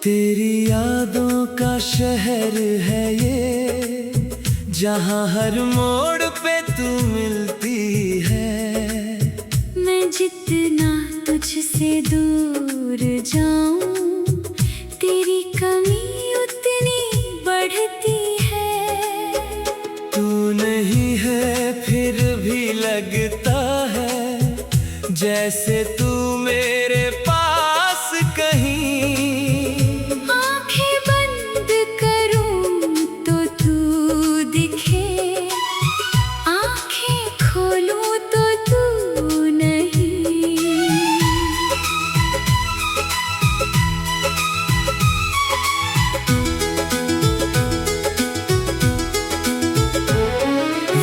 तेरी यादों का शहर है ये, जहाँ हर मोड़ पे तू मिलती है। मैं जितना तुझसे दूर जाऊं, तेरी कमी उतनी बढ़ती है। तू नहीं है फिर भी लगता है, जैसे तू मेरे पास कहीं। आंखें बंद करूं तो तू दिखे, आंखें खोलूं तो तू नहीं।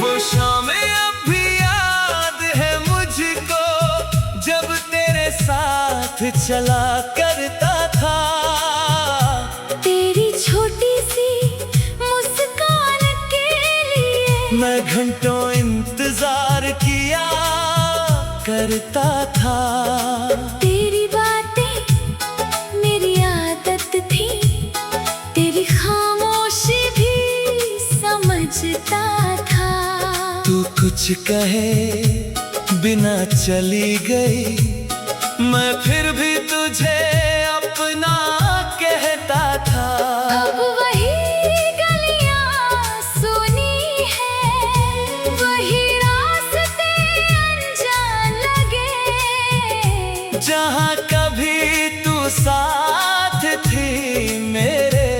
वो शामें अब भी याद है मुझको, जब तेरे साथ चला करता था। तेरी छोटी सी मुस्कान के लिए मैं घंटों इंतजार किया करता था। तेरी बातें मेरी आदत थी, तेरी खामोशी भी समझता था। तू कुछ कहे बिना चली गई, मैं फिर भी तुझे अपना कहता था। अब वही गलियां सुनी है, वही रास्ते अनजान लगे। जहाँ कभी तू साथ थी मेरे,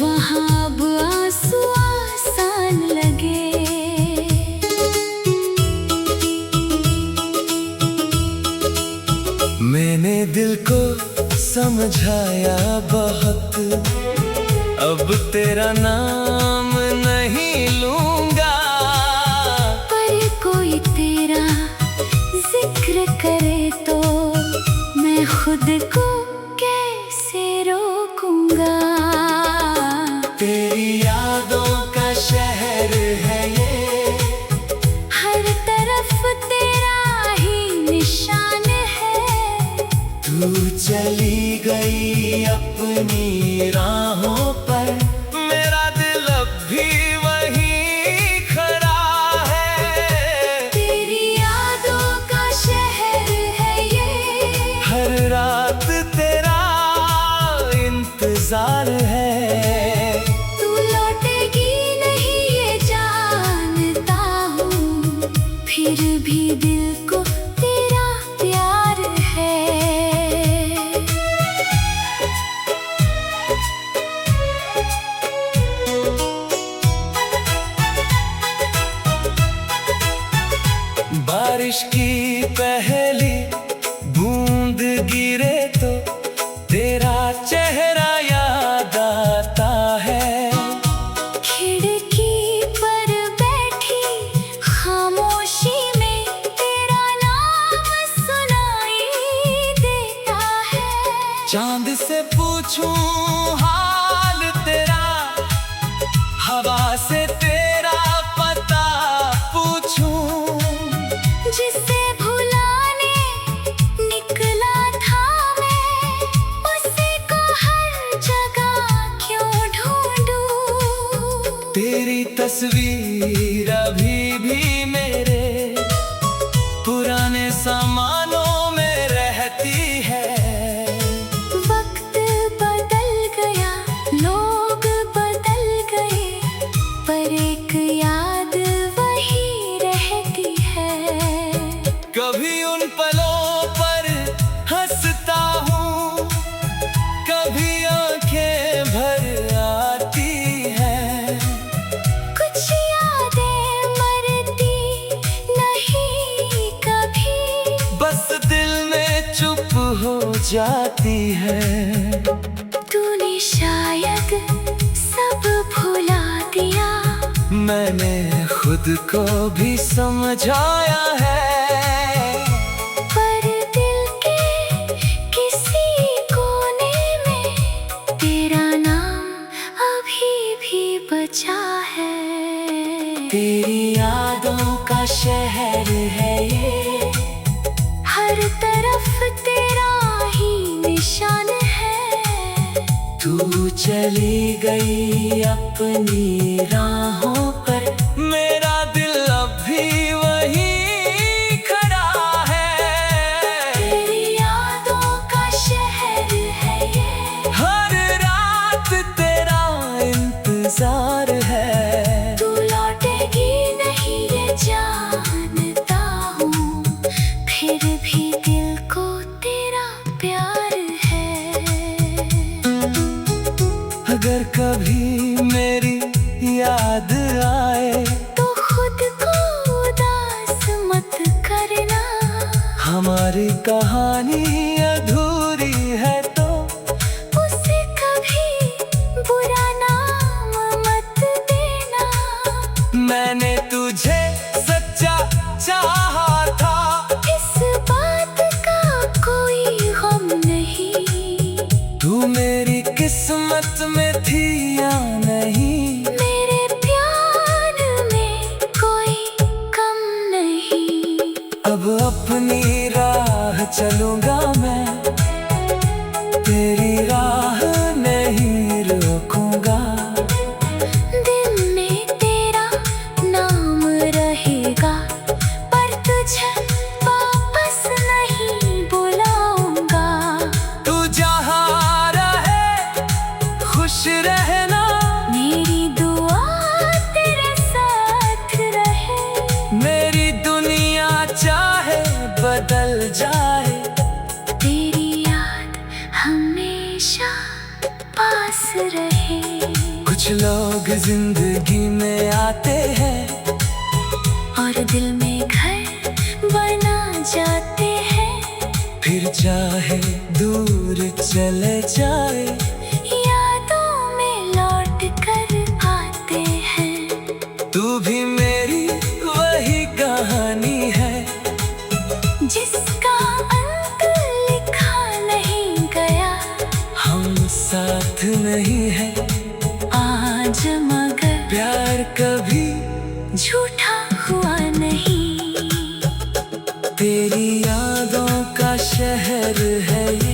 वहाँ अब आंसू आसान लगे। मैंने दिल को समझाया बहुत, अब तेरा नाम नहीं लूंगा। पर कोई तेरा जिक्र करे तो मैं खुद को कैसे रोकूंगा। तेरी यादों का शहर है ये, हर तरफ तेरा ही निशान है। तू चली गई अपनी राहों पर, मेरा दिल अब भी वहीं खड़ा है। तेरी यादों का शहर है ये, हर रात तेरा इंतजार है। तू लौटेगी नहीं ये जानता हूँ, फिर भी दिल को तेरा प्यार है। बारिश की पहली बूंद गिरे तो तेरा चेहरा याद आता है। खिड़की पर बैठी खामोशी में तेरा नाम सुनाई देता है। चांद से पूछूं हाल तेरा, हवा से तेरा पता पूछूं। जिसे भुलाने निकला था मैं, उसी को हर जगह क्यों ढूंढूं। तेरी तस्वीर अभी भी मेरे पुराने सामानों में रहती है। वक्त बदल गया, लोग बदल गए, पर एक याद वही रहती है। कभी उन पलों पर हंसता हूँ, कभी आंखें भर आती हैं। कुछ यादें मरती नहीं कभी, बस दिल में चुप हो जाती है। तूने शायद सब भुला दिया, मैंने खुद को भी समझाया है। पर दिल के किसी कोने में तेरा नाम अभी भी बचा है। तेरी यादों का शहर है ये, हर तरफ तेरा ही निशान है। तू तू चली गई अपनी राहों पर, मेरा दिल अब भी वहीं खड़ा है। तेरी यादों का शहर है ये, हर रात तेरा इंतजार है। तू लौटेगी नहीं ये जानता हूँ, फिर भी दिल को तेरा प्यार है। अगर कभी मेरी याद आए तो खुद को उदास मत करना, हमारी कहानी अधूरी है तो उसे कभी बुरा नाम मत देना। मैंने तुझे सच्चा चाहा था, इस बात का कोई गम नहीं, तू मेरी किस्मत में थी या नहीं। मेरे प्यार में कोई कम नहीं। अब अपनी राह चलूंगा मैं, तेरी राह नहीं रोकूंगा। दिल में तेरा नाम रहेगा, पर तुझे वापस नहीं बुलाऊंगा। तू जहाँ रहे खुश रहना, मेरी दुआ तेरे साथ रहे। मेरी दुनिया चाहे बदल जाए, तेरी याद हमेशा पास रहे। कुछ लोग जिंदगी में आते हैं और दिल में घर बना जाते हैं, फिर चाहे दूर चले जाए, यादों में लौट कर आते हैं। तू भी मेरी वही कहानी है, जिसका अंत लिखा नहीं गया। हम साथ नहीं है आज मगर प्यार कभी झूठा हुआ नहीं। तेरी यादों का शहर है ये।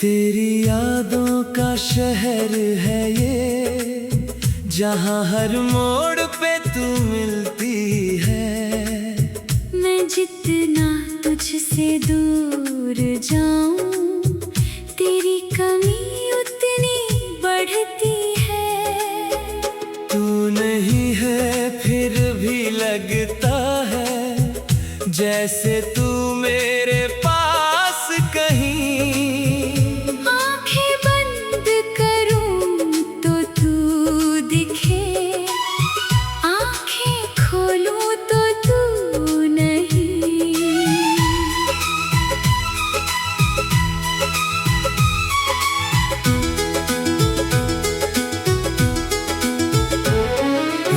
तेरी यादों का शहर है ये, जहाँ हर मोड़ पे तू मिलती है। मैं जितना तुझसे दूर जाऊं, तेरी कमी उतनी बढ़ती है। तू नहीं है फिर भी लगता है, जैसे तू मेरे पास कहीं। आंखें बंद करूं तो तू दिखे, आंखें खोलूं तो तू नहीं।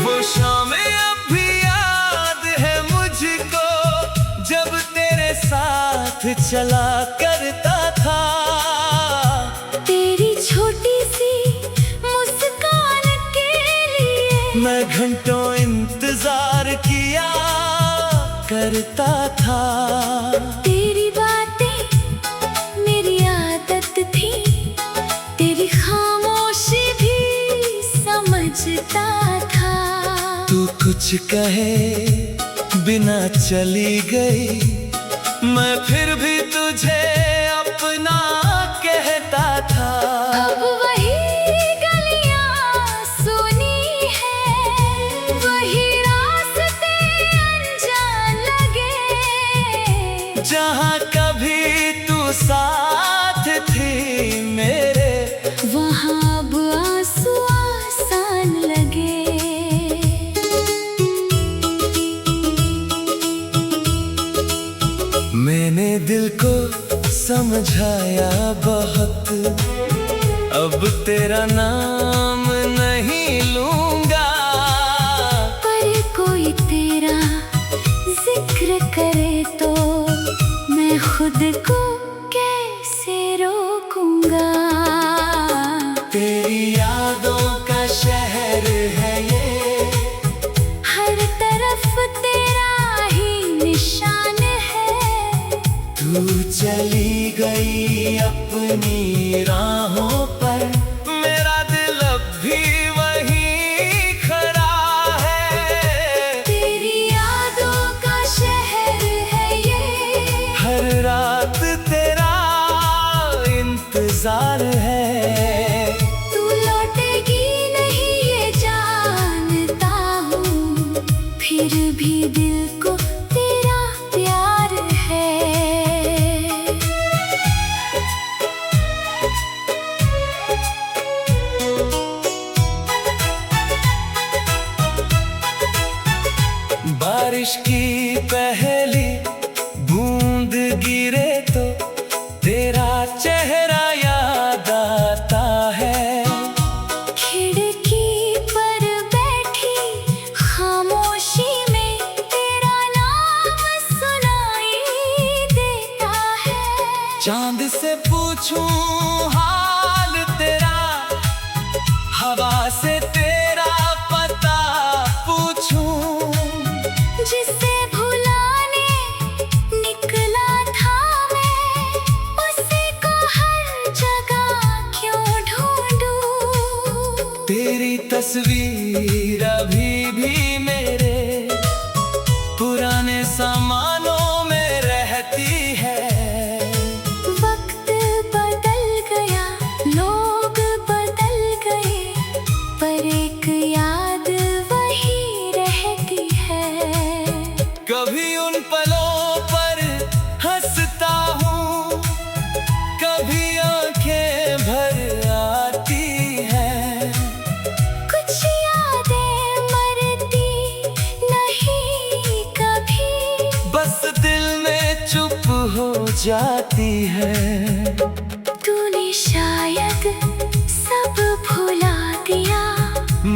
वो शामें अब भी याद है मुझको, जब तेरे साथ चला करता था। तेरी छोटी सी मुस्कान के लिए मैं घंटों इंतजार किया करता था। तेरी बातें मेरी आदत थी, तेरी खामोशी भी समझता था। तू कुछ कहे बिना चली गई, मैं फिर भी तुझे अपना कहता था। अब वही गलियां सुनी है, वही रास्ते अनजान लगे। जहाँ कभी तू साथ थी मेरे, वहाँ अब आंसू आसान लगे। मैंने दिल को समझाया बहुत, अब तेरा नाम नहीं लूंगा। पर कोई तेरा जिक्र करे तो मैं खुद को कैसे रोकूंगा। तेरी यादों का शहर है ये, हर तरफ तेरा ही निशान है। तू चली गई अपनी राहों पर, मेरा दिल अब भी वहीं खड़ा है। तेरी यादों का शहर है ये, हर रात तेरा इंतजार है। तू लौटेगी नहीं ये जानता हूँ, फिर भी दिल को तेरा प्यार है। बारिश की पहली बूंद गिरे तो तेरा चेहरा याद आता है। खिड़की पर बैठी खामोशी में तेरा नाम सुनाई देता है। चांद से पूछूं हाल तेरा, हवा से तेरा पता पूछूं, जिसे भुलाने निकला था मैं, उसी को हर जगह क्यों ढूंढूं। तेरी तस्वीर अभी भी मेरे पुराने सामानों में रहती है। वक्त बदल गया, लोग बदल गए, पर एक याद वही रहती है। कभी उन पलों पर हंसता हूँ, कभी आंखें भर आती हैं। कुछ यादें मरती नहीं कभी, बस दिल में चुप हो जाती है। तूने शायद सब भुला दिया,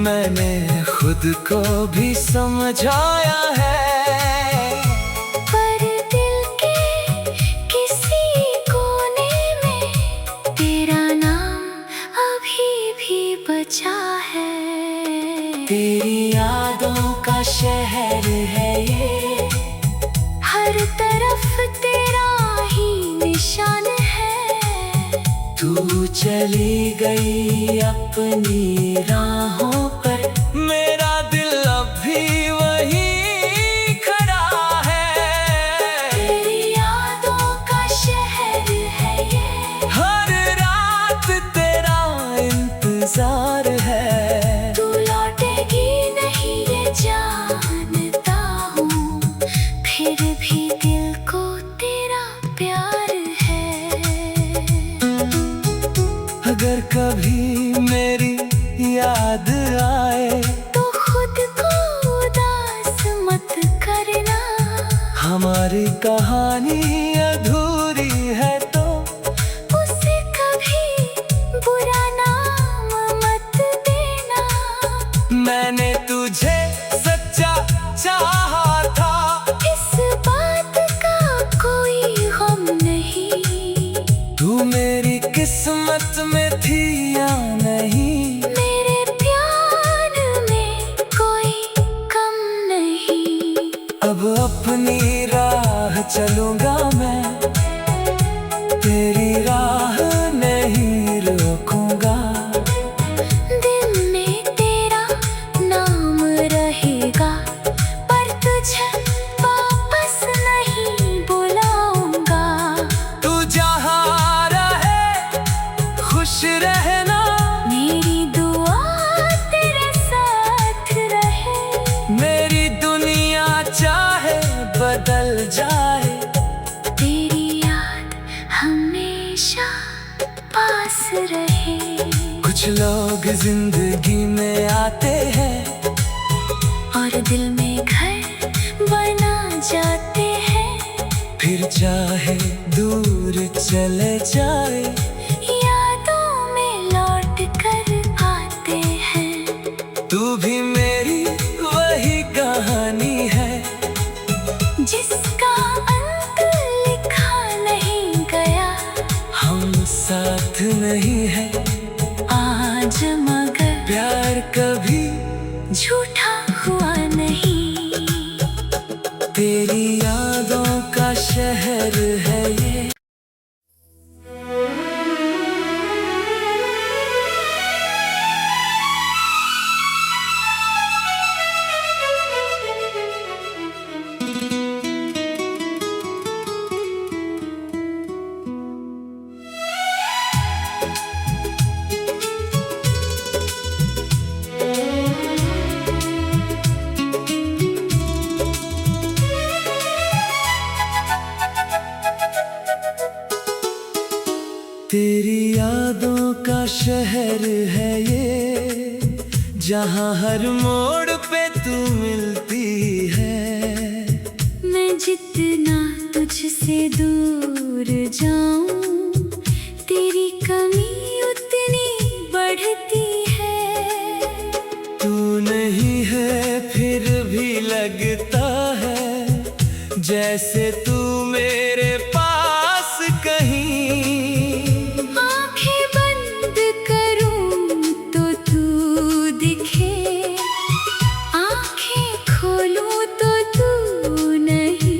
मैंने खुद को भी समझाया है। पर दिल के किसी कोने में तेरा नाम अभी भी बचा है। तेरी यादों का शहर है ये, हर तरफ तेरा ही निशान है। तू चली गई अपनी राहों पर, मेरा दिल अब भी वहीं खड़ा है। तेरी यादों का शहर है ये, हर रात तेरा इंतजार है। तू लौटेगी नहीं ये जानता हूँ, फिर भी दिल को तेरा प्यार है। अगर कभी मेरी याद आए तो खुद को उदास मत करना, हमारी कहानी अधूरी है तो उसे कभी बुरा नाम मत देना। मैंने तुझे सच्चा चाहा था, इस बात का कोई गम नहीं, तू मेरी किस्मत में थी या नहीं। मेरे प्यार में कोई कम नहीं। अब अपनी राह चलूंगा मैं, तेरी राह नहीं रोकूंगा। दिल में तेरा नाम रहेगा, पर तुझे वापस नहीं बुलाऊंगा। तू जहाँ रहे खुश रहना, मेरी दुआ तेरे साथ रहे। मेरी दुनिया चाहे बदल जाए, तेरी याद हमेशा पास रहे। कुछ लोग जिंदगी में आते हैं और दिल में घर बना जाते हैं। फिर चाहे दूर चले जाए, यादों में लौट कर आते हैं। तू भी मेरी वही कहानी है, जिसका अंत लिखा नहीं गया। हम साथ नहीं है आज मगर प्यार कभी झूठा हुआ नहीं। तेरी यादों का शहर है ये। तेरी यादों का शहर है ये, जहाँ हर मोड़ पे तू मिलती है। मैं जितना तुझसे दूर जाऊं, तेरी कमी उतनी बढ़ती है। तू नहीं है फिर भी लगता है, जैसे तू मेरे पास कहीं। आंखें बंद करूं तो तू दिखे, आंखें खोलूं तो तू नहीं।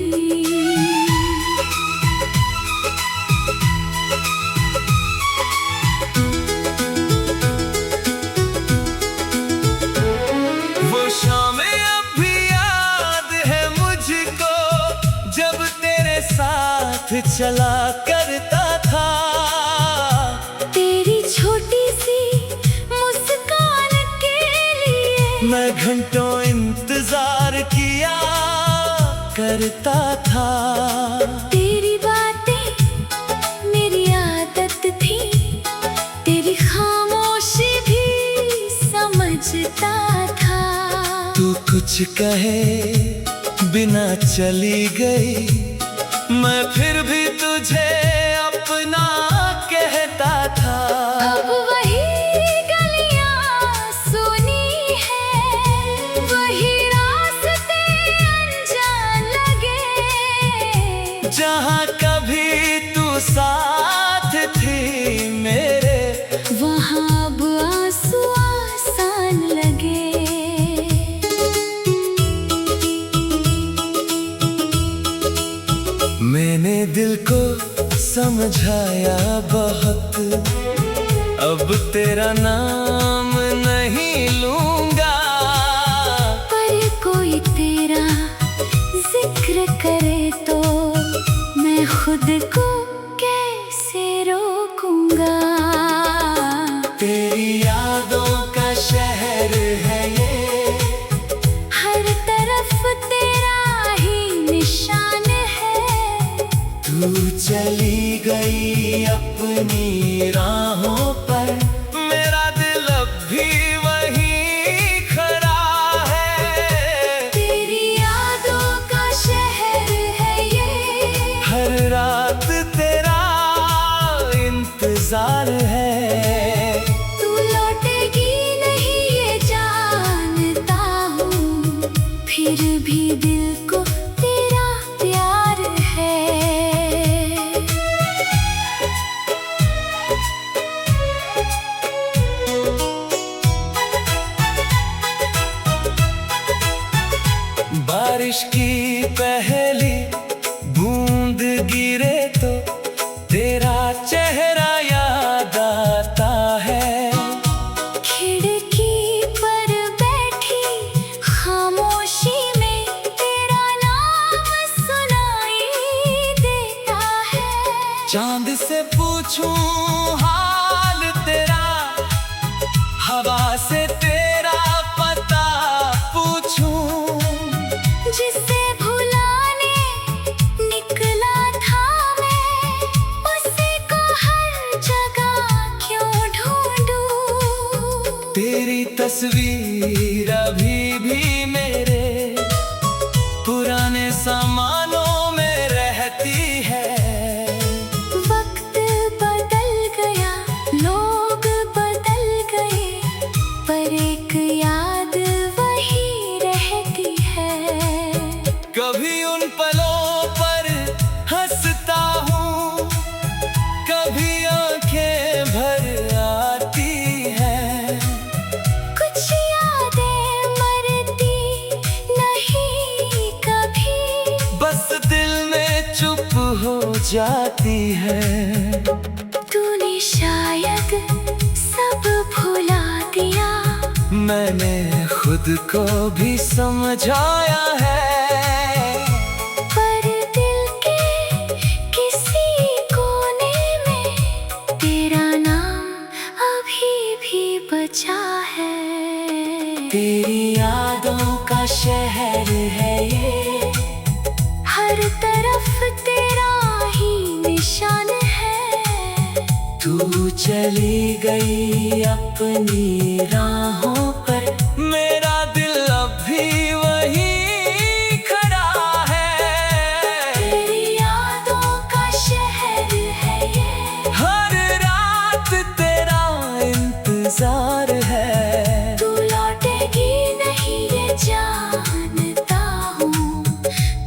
वो शामें अब भी याद है मुझको, जब तेरे साथ चला करता था। तेरी छोटी सी मुस्कान के लिए मैं घंटों इंतजार किया करता था। तेरी बातें मेरी आदत थी, तेरी खामोशी भी समझता था। तू कुछ कहे बिना चली गई, मैं फिर भी तुझे अपना कहता था। अब वही गलियां सुनी है, वही रास्ते अनजान लगे। जहाँ कभी तू साथ थी मेरे, वहाँ अब आंसू आसान लगे। मैंने दिल को समझाया बहुत, अब तेरा नाम नहीं लूंगा। पर कोई तेरा जिक्र करे तो मैं खुद को कैसे रोकूंगा। तेरी यादों का शहर है ये, हर तरफ तेरा ही निशान है। तू चली गई अपनी राहों पर, मेरा दिल अब भी वहीं खड़ा है। तेरी यादों का शहर है ये, हर रात तेरा इंतजार है। तू लौटेगी नहीं ये जानता हूँ, फिर भी दिल को तेरा प्यार है। बारिश की पहली बूंद गिरे तो तेरा चेहरा याद आता है। खिड़की पर बैठी खामोशी में तेरा नाम सुनाई देता है। चांद से पूछूं हाल तेरा, हवा से तेरा पता पूछूं। जिसे भुलाने निकला था मैं, उसी को हर जगह क्यों ढूंढूं। तेरी तस्वीर अभी भी मेरे पुराने सामानों में रहती है। जाती है। तूने शायद सब भुला दिया, मैंने खुद को भी समझाया है। पर दिल के किसी कोने में तेरा नाम अभी भी बचा है। तेरी यादों का शहर है ये, हर तरफ तेरा ही निशान है। तू चली गई अपनी राहों पर, मेरा दिल अब भी वहीं खड़ा है। तेरी यादों का शहर है ये, हर रात तेरा इंतजार है। तू लौटेगी नहीं ये जानता हूँ,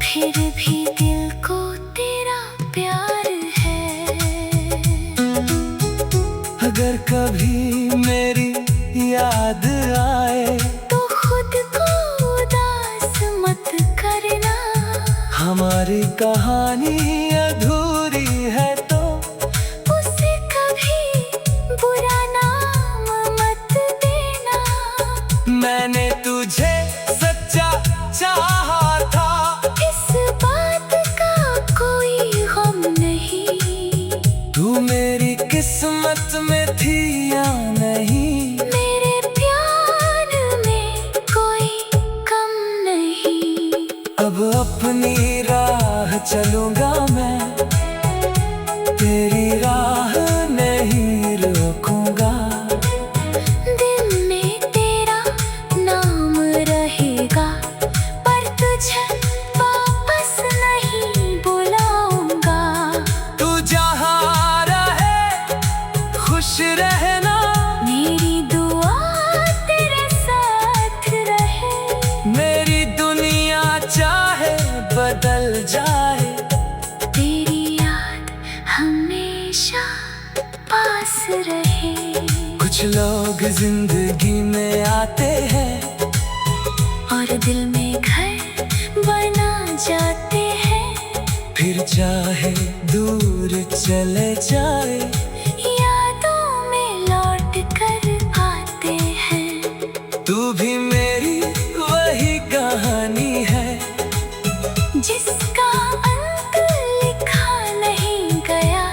फिर भी दिल को तेरा प्यार है। अगर कभी मेरी याद आए तो खुद को उदास मत करना, हमारी कहानी अधूरी है तो उसे कभी बुरा नाम मत देना। मैंने तुझे सच्चा चाहा था, इस बात का कोई गम नहीं। तू मेरी किस्मत में थी या नहीं, मेरे प्यार में कोई कम नहीं। अब अपनी राह चलूंगा मैं, तेरी राह नहीं रोकूंगा। दिल में तेरा नाम रहेगा, पर तुझे वापस नहीं बुलाऊंगा। तू जहाँ रहे खुश रहना, मेरी दुआ तेरे साथ रहे। मेरी दुनिया चाहे बदल जाए, तेरी याद हमेशा पास रहे। कुछ लोग जिंदगी में आते हैं और दिल में घर बना जाते हैं, फिर चाहे दूर चले जाए, यादों में लौट कर आते हैं। तू भी मेरी वही कहानी है, जिसका अंत लिखा नहीं गया।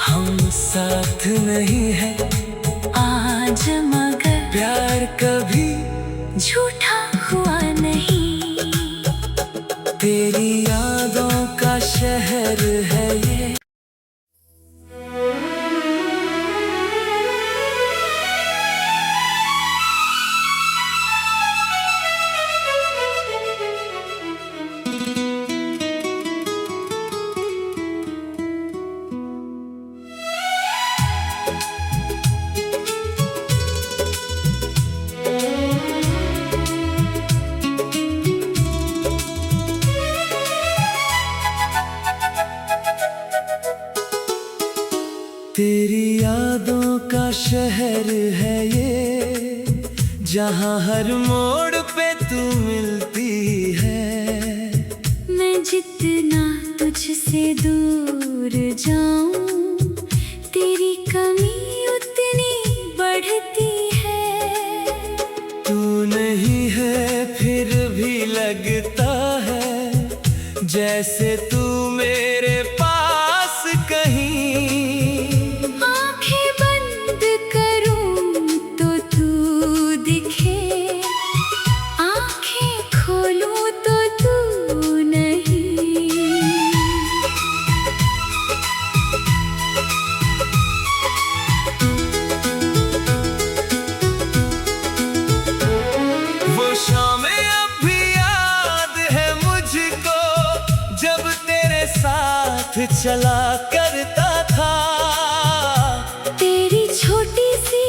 हम साथ नहीं है आज मगर प्यार कभी झूठा हुआ नहीं। तेरी यादों का शहर है ये। तेरी यादों का शहर है ये, जहाँ हर मोड़ पे तू मिलती है। मैं जितना तुझसे दूर जाऊं, तेरी कमी उतनी बढ़ती है। तू नहीं है फिर भी लगता है, जैसे तू मेरे पास कहीं। आंखें बंद करूं तो तू दिखे, आंखें खोलूं तो तू नहीं। वो शामें अब भी याद है मुझको, जब तेरे साथ चला करता था। तेरी छोटी सी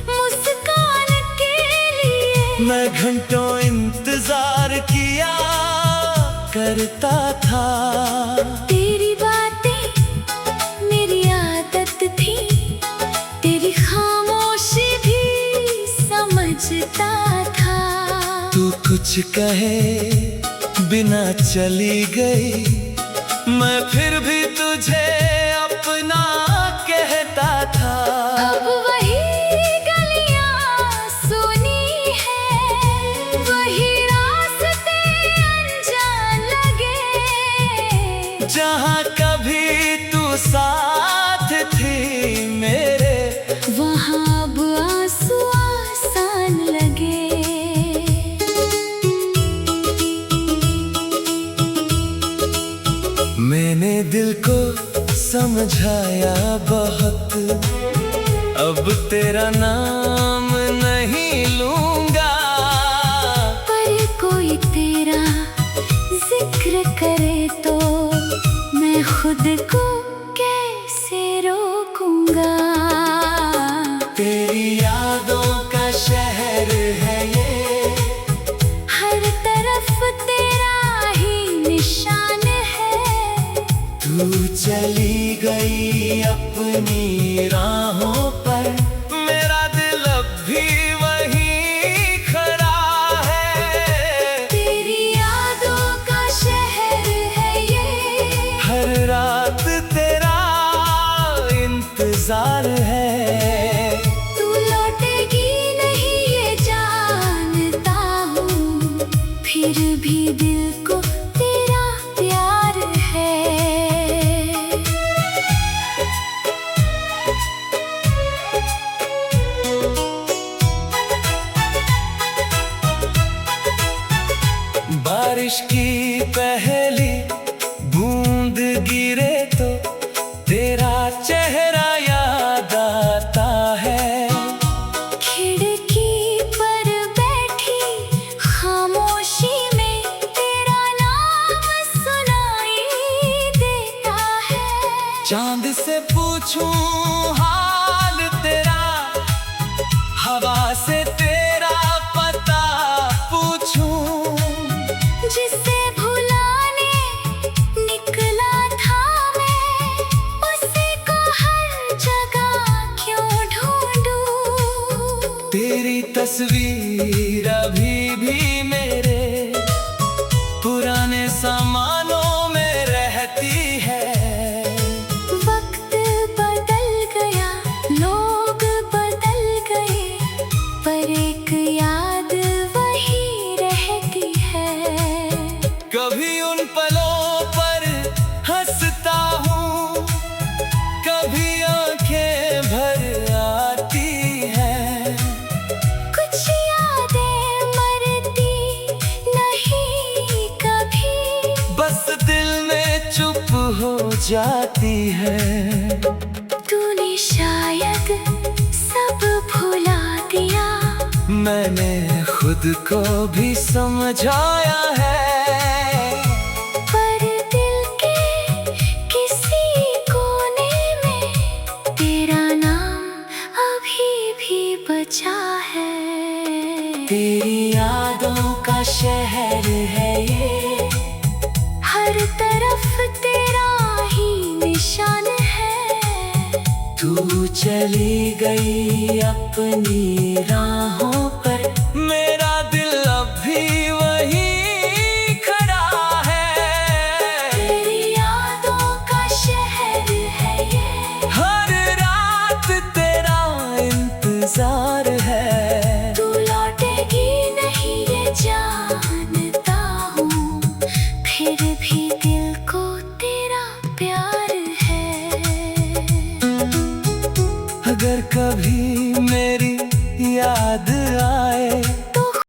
मुस्कान के लिए मैं घंटों इंतजार किया करता था। तेरी बातें मेरी आदत थी, तेरी खामोशी भी समझता था। तू कुछ कहे बिना चली गई, मैं फिर भी तुझ तुझे अपना कहता था। अब वही गलियां सुनी है, वही रास्ते अनजान लगे। जहाँ कभी तू साथ थी मेरे, वहाँ अब आंसू आसान लगे। मैंने दिल को समझाया बहुत, अब तेरा नाम नहीं लूंगा। पर कोई तेरा जिक्र करे तो मैं खुद को कैसे रोकूंगा। तेरी यादों का शहर है ये, हर तरफ तेरा ही निशान है। तू चली गई अपनी राहों पर, मेरा दिल अब भी वहीं खड़ा है। तेरी यादों का शहर है ये, हर रात तेरा इंतजार है। तू लौटेगी नहीं ये जानता हूँ, फिर भी दिल को तेरा प्यार है। बारिश की पहली बूंद गिरे तो तेरा चेहरा याद आता है। खिड़की पर बैठी खामोशी में तेरा नाम सुनाई देता है। चांद से पूछूं हाल तेरा, हवा से तेरा पता पूछूं। जिसे भुलाने निकला था मैं, उसी को हर जगह क्यों ढूंढूं। तेरी तस्वीर अभी भी मेरे पुराने सामानों में रहती है। वक्त बदल गया, लोग बदल गए, पर एक याद वही रहती है। कभी उन पलों पर हंसता हूँ, कभी आंखें भर आती हैं। कुछ यादें मरती नहीं कभी, बस दिल में चुप हो जाती है। तूने शायद सब भुला दिया, मैंने खुद को भी समझाया है। पर दिल के किसी कोने में तेरा नाम अभी भी बचा है। तेरी यादों का शहर है ये, हर तरफ तेरा ही निशान है। तू चली गई अपनी राहों पर, मेरा दिल अब भी वहीं खड़ा है। तेरी यादों का शहर है ये, हर रात तेरा इंतजार है। तू लौटेगी नहीं ये जानता हूँ, फिर भी दिल को तेरा प्यार है। अगर कभी मेरी याद आए